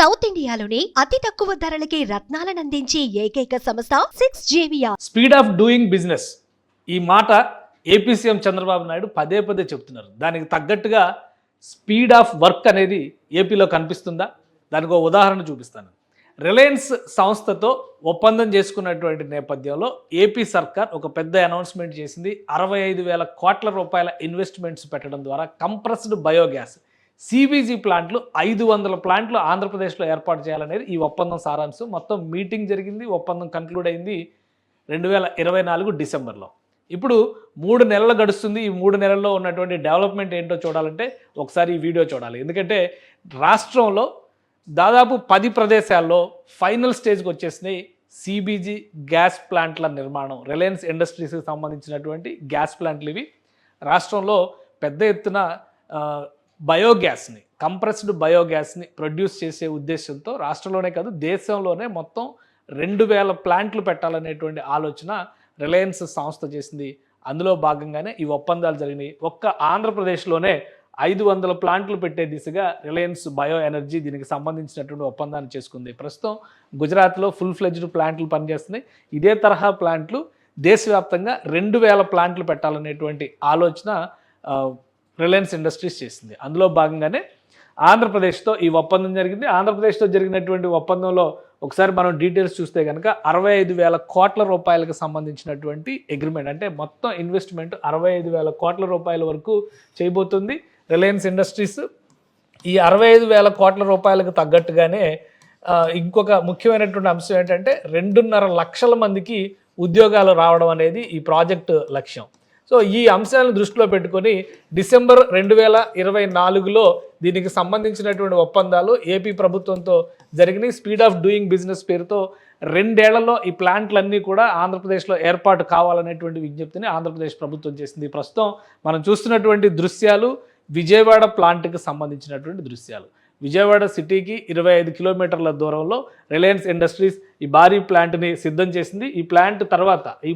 South ఇండియాలోనే అతి తక్కువ ధరలకి రత్నాలను అందించే ఏకైక సంస్థ 6JVR. Speed of doing business ఈ మాట ఏపీ సీఎం చంద్రబాబు నాయుడు పదే పదే చెప్తున్నారు. దానికి తగ్గట్టుగా స్పీడ్ ఆఫ్ వర్క్ అనేది ఏపీలో కనిపిస్తుందా? దానికి ఒక ఉదాహరణ చూపిస్తాను. రిలయన్స్ సంస్థతో ఒప్పందం చేసుకున్నటువంటి నేపథ్యంలో ఏపీ సర్కార్ ఒక పెద్ద అనౌన్స్మెంట్ చేసింది. 65,000 కోట్ల రూపాయల ఇన్వెస్ట్మెంట్స్ పెట్టడం ద్వారా కంప్రెస్డ్ బయోగ్యాస్ సిబీజీ ప్లాంట్లు 500 ప్లాంట్లు ఆంధ్రప్రదేశ్లో ఏర్పాటు చేయాలనేది ఈ ఒప్పందం సారాంశం. మొత్తం మీటింగ్ జరిగింది, ఒప్పందం కన్క్లూడ్ అయింది 2024 డిసెంబర్లో. ఇప్పుడు 3 నెలలు గడుస్తుంది. ఈ 3 నెలల్లో ఉన్నటువంటి డెవలప్మెంట్ ఏంటో చూడాలంటే ఒకసారి ఈ వీడియో చూడాలి. ఎందుకంటే రాష్ట్రంలో దాదాపు 10 ప్రదేశాల్లో ఫైనల్ స్టేజ్కి వచ్చేసినాయి సిబీజీ గ్యాస్ ప్లాంట్ల నిర్మాణం. రిలయన్స్ ఇండస్ట్రీస్కి సంబంధించినటువంటి గ్యాస్ ప్లాంట్లు ఇవి. రాష్ట్రంలో పెద్ద ఎత్తున బయోగ్యాస్ని, కంప్రెస్డ్ బయోగ్యాస్ని ప్రొడ్యూస్ చేసే ఉద్దేశంతో రాష్ట్రంలోనే కాదు దేశంలోనే మొత్తం 2,000 ప్లాంట్లు పెట్టాలనేటువంటి ఆలోచన రిలయన్స్ సంస్థ చేసింది. అందులో భాగంగానే ఈ ఒప్పందాలు జరిగినాయి. ఒక్క ఆంధ్రప్రదేశ్లోనే 500 ప్లాంట్లు పెట్టే దిశగా రిలయన్స్ బయో ఎనర్జీ దీనికి సంబంధించినటువంటి ఒప్పందాన్ని చేసుకుంది. ప్రస్తుతం గుజరాత్లో ఫుల్ ఫ్లెడ్జ్డ్ ప్లాంట్లు పనిచేస్తున్నాయి. ఇదే తరహా ప్లాంట్లు దేశవ్యాప్తంగా 2,000 ప్లాంట్లు పెట్టాలనేటువంటి ఆలోచన రిలయన్స్ ఇండస్ట్రీస్ చేసింది. అందులో భాగంగానే ఆంధ్రప్రదేశ్తో ఈ ఒప్పందం జరిగింది. ఆంధ్రప్రదేశ్తో జరిగినటువంటి ఒప్పందంలో ఒకసారి మనం డీటెయిల్స్ చూస్తే కనుక 65,000 కోట్ల రూపాయలకు సంబంధించినటువంటి అగ్రిమెంట్, అంటే మొత్తం ఇన్వెస్ట్మెంట్ 65,000 కోట్ల రూపాయల వరకు చేయబోతుంది రిలయన్స్ ఇండస్ట్రీస్. ఈ 65,000 కోట్ల రూపాయలకు తగ్గట్టుగానే ఇంకొక ముఖ్యమైనటువంటి అంశం ఏంటంటే 2.5 లక్షల మందికి ఉద్యోగాలు రావడం అనేది ఈ ప్రాజెక్టు లక్ష్యం. సో ఈ అంశాలను దృష్టిలో పెట్టుకొని డిసెంబర్ 2024లో దీనికి సంబంధించినటువంటి ఒప్పందాలు ఏపీ ప్రభుత్వంతో జరిగినాయి. స్పీడ్ ఆఫ్ డూయింగ్ బిజినెస్ పేరుతో 2 ఏళ్లలో ఈ ప్లాంట్లన్నీ కూడా ఆంధ్రప్రదేశ్లో ఏర్పాటు కావాలనేటువంటి విజ్ఞప్తిని ఆంధ్రప్రదేశ్ ప్రభుత్వం చేసింది. ప్రస్తుతం మనం చూస్తున్నటువంటి దృశ్యాలు విజయవాడ ప్లాంట్కి సంబంధించినటువంటి దృశ్యాలు. విజయవాడ సిటీకి 25 కిలోమీటర్ల దూరంలో రిలయన్స్ ఇండస్ట్రీస్ ఈ భారీ ప్లాంట్ని సిద్ధం చేసింది. ఈ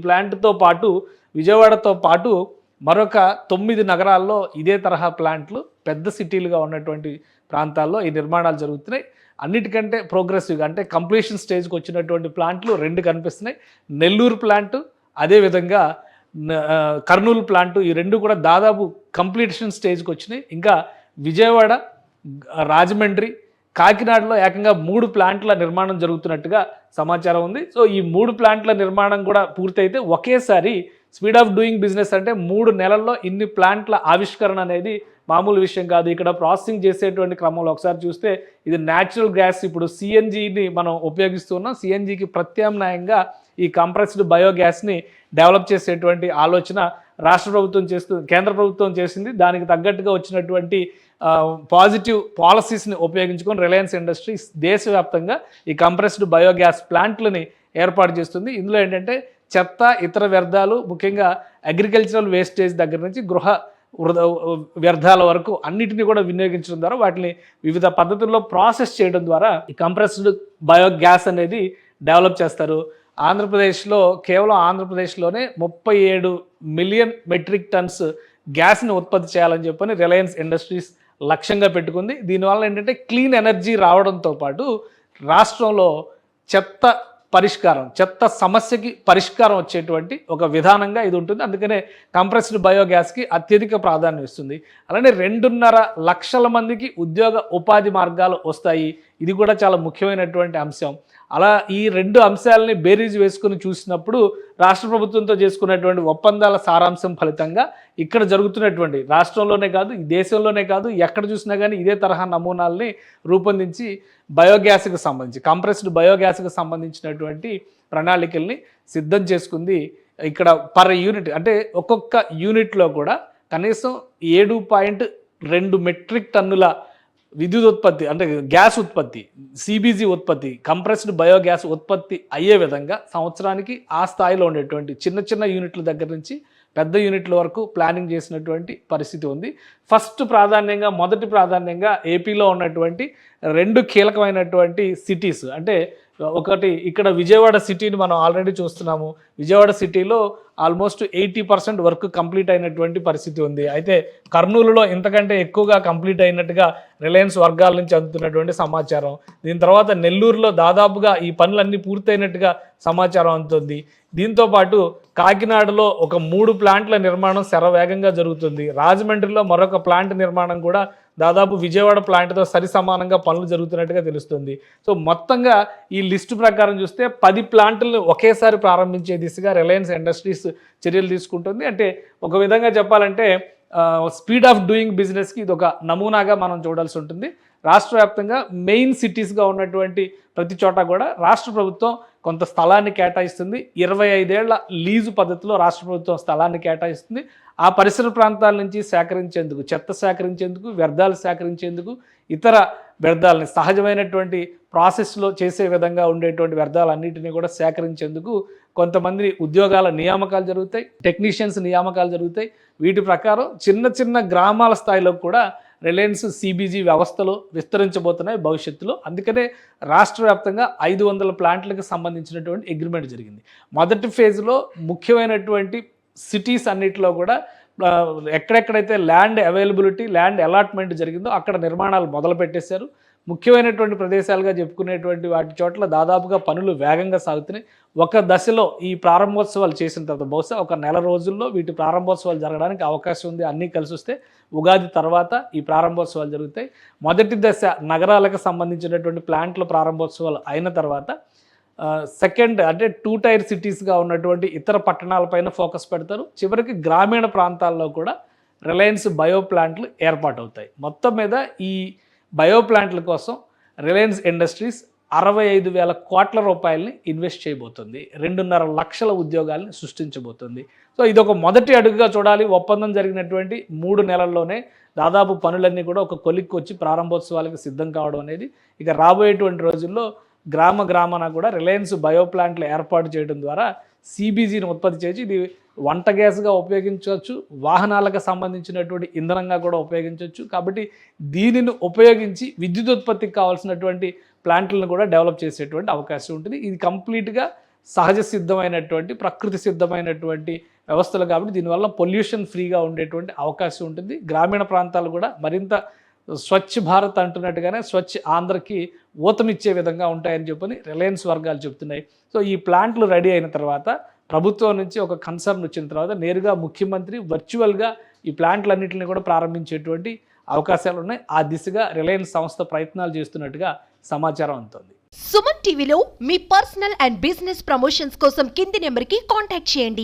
ప్లాంట్తో పాటు విజయవాడతో పాటు మరొక 9 నగరాల్లో ఇదే తరహా ప్లాంట్లు పెద్ద సిటీలుగా ఉన్నటువంటి ప్రాంతాల్లో ఈ నిర్మాణాలు జరుగుతున్నాయి. అన్నిటికంటే ప్రోగ్రెసివ్గా అంటే కంప్లీషన్ స్టేజ్కి వచ్చినటువంటి ప్లాంట్లు 2 కనిపిస్తున్నాయి. నెల్లూరు ప్లాంటు, అదేవిధంగా కర్నూలు ప్లాంటు, ఈ 2 కూడా దాదాపు కంప్లీషన్ స్టేజ్కి వచ్చినాయి. ఇంకా విజయవాడ, రాజమండ్రి, కాకినాడలో ఏకంగా 3 ప్లాంట్ల నిర్మాణం జరుగుతున్నట్టుగా సమాచారం ఉంది. సో ఈ 3 ప్లాంట్ల నిర్మాణం కూడా పూర్తయితే ఒకేసారి స్పీడ్ ఆఫ్ డూయింగ్ బిజినెస్ అంటే 3 నెలల్లో ఇన్ని ప్లాంట్ల ఆవిష్కరణ అనేది మామూలు విషయం కాదు. ఇక్కడ ప్రాసెసింగ్ చేసేటువంటి క్రమంలో ఒకసారి చూస్తే ఇది న్యాచురల్ గ్యాస్, ఇప్పుడు సిఎన్జిని మనం ఉపయోగిస్తున్నాం. సిఎన్జికి ప్రత్యామ్నాయంగా ఈ కంప్రెస్డ్ బయోగ్యాస్ని డెవలప్ చేసేటువంటి ఆలోచన రాష్ట్ర ప్రభుత్వం కేంద్ర ప్రభుత్వం చేసింది. దానికి తగ్గట్టుగా వచ్చినటువంటి పాజిటివ్ పాలసీస్ని ఉపయోగించుకొని రిలయన్స్ ఇండస్ట్రీస్ దేశవ్యాప్తంగా ఈ కంప్రెస్డ్ బయోగ్యాస్ ప్లాంట్లని ఏర్పాటు చేస్తుంది. ఇందులో ఏంటంటే చెత్త, ఇతర వ్యర్థాలు, ముఖ్యంగా అగ్రికల్చరల్ వేస్టేజ్ దగ్గర నుంచి గృహ వ్యర్థాల వరకు అన్నిటిని కూడా వినియోగించడం ద్వారా వాటిని వివిధ పద్ధతుల్లో ప్రాసెస్ చేయడం ద్వారా ఈ కంప్రెస్డ్ బయోగ్యాస్ అనేది డెవలప్ చేస్తారు. కేవలం ఆంధ్రప్రదేశ్లోనే 37 మిలియన్ మెట్రిక్ టన్స్ గ్యాస్ని ఉత్పత్తి చేయాలని చెప్పని రిలయన్స్ ఇండస్ట్రీస్ లక్ష్యంగా పెట్టుకుంది. దీనివల్ల ఏంటంటే క్లీన్ ఎనర్జీ రావడంతో పాటు రాష్ట్రంలో చెత్త సమస్యకి పరిష్కారం వచ్చేటువంటి ఒక విధానంగా ఇది ఉంటుంది. అందుకనే కంప్రెస్డ్ బయోగ్యాస్కి అత్యధిక ప్రాధాన్యం ఇస్తుంది. అలానే 2.5 లక్షల మందికి ఉపాధి మార్గాలు వస్తాయి. ఇది కూడా చాలా ముఖ్యమైనటువంటి అంశం. అలా ఈ 2 అంశాలని బేరీజ్ వేసుకుని చూసినప్పుడు రాష్ట్ర ప్రభుత్వంతో చేసుకున్నటువంటి ఒప్పందాల సారాంశం ఫలితంగా ఇక్కడ జరుగుతున్నటువంటి రాష్ట్రంలోనే కాదు, ఈ దేశంలోనే కాదు, ఎక్కడ చూసినా కానీ ఇదే తరహా నమూనాల్ని రూపొందించి బయోగ్యాస్కి సంబంధించి కంప్రెస్డ్ బయోగ్యాస్కి సంబంధించినటువంటి ప్రణాళికల్ని సిద్ధం చేసుకుంది. ఇక్కడ పర్ యూనిట్ అంటే ఒక్కొక్క యూనిట్లో కూడా కనీసం 7.2 మెట్రిక్ టన్నుల విద్యుత్ ఉత్పత్తి అంటే గ్యాస్ ఉత్పత్తి, సిబీజీ ఉత్పత్తి, కంప్రెస్డ్ బయోగ్యాస్ ఉత్పత్తి అయ్యే విధంగా సంవత్సరానికి ఆ స్థాయిలో ఉండేటువంటి చిన్న యూనిట్ల దగ్గర నుంచి పెద్ద యూనిట్ల వరకు ప్లానింగ్ చేసినటువంటి పరిస్థితి ఉంది. మొదటి ప్రాధాన్యంగా ఏపీలో ఉన్నటువంటి 2 కీలకమైనటువంటి సిటీస్, అంటే ఒకటి ఇక్కడ విజయవాడ సిటీని మనం ఆల్రెడీ చూస్తున్నాము. విజయవాడ సిటీలో ఆల్మోస్ట్ 80% వర్క్ కంప్లీట్ అయినటువంటి పరిస్థితి ఉంది. అయితే కర్నూలులో ఇంతకంటే ఎక్కువగా కంప్లీట్ అయినట్టుగా రిలయన్స్ వర్గాల నుంచి అందుతున్నటువంటి సమాచారం. దీని తర్వాత నెల్లూరులో దాదాపుగా ఈ పనులన్నీ పూర్తయినట్టుగా సమాచారం అందుతుంది. దీంతోపాటు కాకినాడలో ఒక 3 ప్లాంట్ల నిర్మాణం శరవేగంగా జరుగుతుంది. రాజమండ్రిలో మరొక ప్లాంట్ నిర్మాణం కూడా దాదాపు విజయవాడ ప్లాంట్తో సరి సమానంగా పనులు జరుగుతున్నట్టుగా తెలుస్తుంది. సో మొత్తంగా ఈ లిస్టు ప్రకారం చూస్తే 10 ప్లాంట్లను ఒకేసారి ప్రారంభించే దిశగా రిలయన్స్ ఇండస్ట్రీస్ చర్యలు తీసుకుంటుంది. అంటే ఒక విధంగా చెప్పాలంటే స్పీడ్ ఆఫ్ డూయింగ్ బిజినెస్కి ఇది ఒక నమూనాగా మనం చూడాల్సి ఉంటుంది. రాష్ట్ర వ్యాప్తంగా మెయిన్ సిటీస్గా ఉన్నటువంటి ప్రతి చోట కూడా రాష్ట్ర ప్రభుత్వం కొంత స్థలాన్ని కేటాయిస్తుంది. 25 ఏళ్ల లీజు పద్ధతిలో రాష్ట్ర ప్రభుత్వం స్థలాన్ని కేటాయిస్తుంది. ఆ పరిసర ప్రాంతాల నుంచి సేకరించేందుకు, చెత్త సేకరించేందుకు, వ్యర్థాలు సేకరించేందుకు, ఇతర వ్యర్థాలని సహజమైనటువంటి ప్రాసెస్లో చేసే విధంగా ఉండేటువంటి వ్యర్థాలన్నింటినీ కూడా సేకరించేందుకు కొంతమంది ఉద్యోగాల నియామకాలు జరుగుతాయి, టెక్నీషియన్స్ నియామకాలు జరుగుతాయి. వీటి ప్రకారం చిన్న చిన్న గ్రామాల స్థాయిలో కూడా రిలయన్స్ సిబిజీ వ్యవస్థలో విస్తరించబోతున్నాయి భవిష్యత్తులో. అందుకనే రాష్ట్ర వ్యాప్తంగా 500 ప్లాంట్లకు సంబంధించినటువంటి అగ్రిమెంట్ జరిగింది. మొదటి ఫేజ్లో ముఖ్యమైనటువంటి సిటీస్ అన్నిటిలో కూడా ఎక్కడెక్కడైతే ల్యాండ్ అవైలబిలిటీ, ల్యాండ్ అలాట్మెంట్ జరిగిందో అక్కడ నిర్మాణాలు మొదలు పెట్టేశారు. ముఖ్యమైనటువంటి ప్రదేశాలుగా చెప్పుకునేటువంటి వాటి చోట్ల దాదాపుగా పనులు వేగంగా సాగుతున్నాయి. ఒక దశలో ఈ ప్రారంభోత్సవాలు చేసిన తర్వాత బహుశా ఒక నెల రోజుల్లో వీటి ప్రారంభోత్సవాలు జరగడానికి అవకాశం ఉంది. అన్నీ కలిసి వస్తే ఉగాది తర్వాత ఈ ప్రారంభోత్సవాలు జరుగుతాయి. మొదటి దశ నగరాలకు సంబంధించినటువంటి ప్లాంట్ల ప్రారంభోత్సవాలు అయిన తర్వాత సెకండ్ అంటే 2 టైర్ సిటీస్గా ఉన్నటువంటి ఇతర పట్టణాలపైన ఫోకస్ పెడతారు. చివరికి గ్రామీణ ప్రాంతాల్లో కూడా రిలయన్స్ బయో ప్లాంట్లు ఏర్పాటు అవుతాయి. మొత్తం మీద ఈ బయో ప్లాంట్ల కోసం రిలయన్స్ ఇండస్ట్రీస్ 65,000 కోట్ల రూపాయలని ఇన్వెస్ట్ చేయబోతుంది. 2.5 లక్షల ఉద్యోగాలను సృష్టించబోతుంది. సో ఇది ఒక మొదటి అడుగుగా చూడాలి. ఒప్పందం జరిగినటువంటి 3 నెలల్లోనే దాదాపు పనులన్నీ కూడా ఒక కొలిక్కి వచ్చి ప్రారంభోత్సవాలకు సిద్ధం కావడం అనేది ఇక రాబోయేటువంటి రోజుల్లో గ్రామాన కూడా రిలయన్స్ బయో ప్లాంట్లు ఏర్పాటు చేయడం ద్వారా సిబిజీని ఉత్పత్తి చేసి ఇది వంట గ్యాస్గా ఉపయోగించవచ్చు, వాహనాలకు సంబంధించినటువంటి ఇంధనంగా కూడా ఉపయోగించవచ్చు. కాబట్టి దీనిని ఉపయోగించి విద్యుత్ ఉత్పత్తికి కావాల్సినటువంటి ప్లాంట్లను కూడా డెవలప్ చేసేటువంటి అవకాశం ఉంటుంది. ఇది కంప్లీట్గా సహజ సిద్ధమైనటువంటి, ప్రకృతి సిద్ధమైనటువంటి వ్యవస్థలు కాబట్టి దీనివల్ల పొల్యూషన్ ఫ్రీగా ఉండేటువంటి అవకాశం ఉంటుంది. గ్రామీణ ప్రాంతాలు కూడా మరింత స్వచ్ఛ భారత్ అంటున్నట్టుగానే స్వచ్ఛ ఆంధ్రకి ఊతమిచ్చే విధంగా ఉంటాయని చెప్పని రిలయన్స్ వర్గాలు చెప్తున్నాయి. సో ఈ ప్లాంట్లు రెడీ అయిన తర్వాత ప్రభుత్వం నుంచి ఒక కన్సర్న్ వచ్చిన తర్వాత నేరుగా ముఖ్యమంత్రి వర్చువల్గా ఈ ప్లాంట్లన్నింటినీ కూడా ప్రారంభించేటువంటి అవకాశాలు ఉన్నాయి. ఆ దిశగా రిలయన్స్ సంస్థ ప్రయత్నాలు చేస్తున్నట్టుగా సమాచారం అందుతుంది. సుమన్ టీవీలో మీ పర్సనల్ అండ్ బిజినెస్ ప్రమోషన్స్ కోసం కింది నెంబర్కి కాంటాక్ట్ చేయండి.